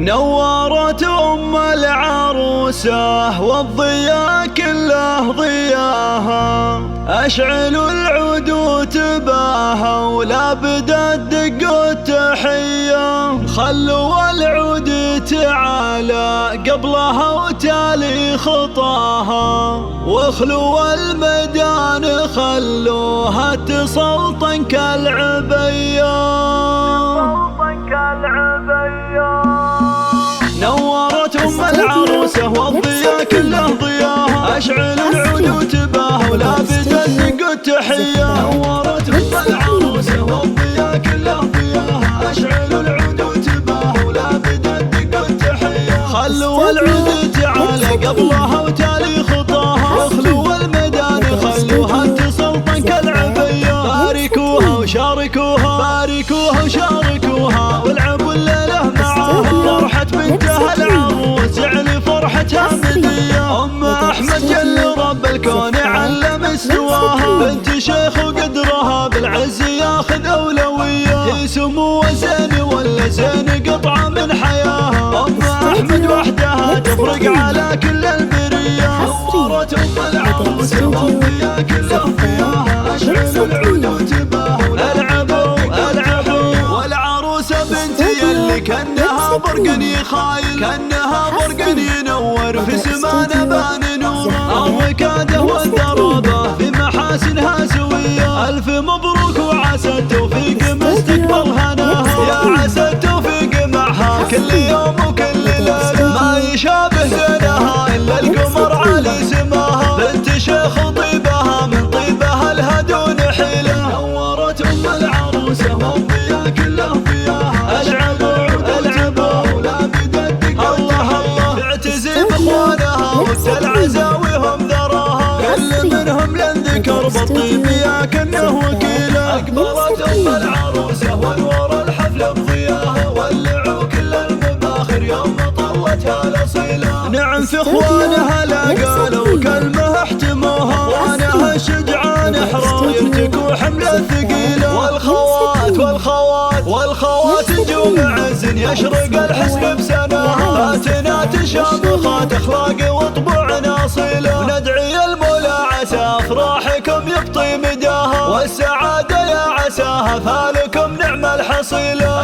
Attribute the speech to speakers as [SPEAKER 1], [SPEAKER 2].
[SPEAKER 1] نورت العروسة والضياء كله ضياها، أشعلوا العود وتباها ولا بدت دق التحية. خلوا العود تعالى قبلها وتالي خطاها، واخلوا الميدان خلوها تسلطن كالعبية. نورت العروسة والضياء كله ضياها، أشعلوا العود وتباها ولا بدت دق التحية. نورت العروسة والضياء كله ضياها، أشعلوا العود وتباها ولا بدت دق التحية. خلوا العود تعالى قبلها وتالي خطاها، واخلوا الميدان خلوها تسلطن كالعبية. باركوها وشاركوها، باركوها وشاركوها، والعبوا الليلة معاها. فرحة بنتها العروس يعني فرحتها مدية. أم أحمد جل رب الكون علم استواها، بنت شيخ وقدرها بالعز ياخذ أولوية. هي سمو زين ولا زين قطعة من حياها، أم أحمد وحدها تفرق على كل البرية. نورت العروسة والضياء كله ضياها، أشعلوا العود وتباها العبوا والعروسة بنتي اللي كأنها برقن يخايل، كأنها برقن ينور في سما نبان نوره. الركاده والدرابة في محاسنها سوية، ألف مبروك وعسى التوفيق مستقبل هناها. يا عسى التوفيق معها كل يوم وكل ليلة، ما يشابه زينها إلا القمر علي سماها. بنت شيخ طيبها من طيبها لها دون حيلة. نورت العروسة والضياء كله ضياها، العبوا ولا بدت دق الله. تعتزي باخوانها وقت العزاويهم ذراها، كل منهم لن ذكر بالطيب يا كنه وكيله. اقبلت العروسة ونور الحفل بضياها، ولعوا كل المباخر يوم طلتها الاصيله. نعم في اخوانها لا قالوا كلمه احتموها، وانا الشجعان احرار يرتكوا حمله ثقيله. والخوات نجوم عز يشرق الحسن بسناها، فاتنات شامخات اخلاق وطبوعنا اصيله. وندعي المولى عسى افراحكم يبطي مداها، والسعاده يا عساها فالكم نعم الحصيله.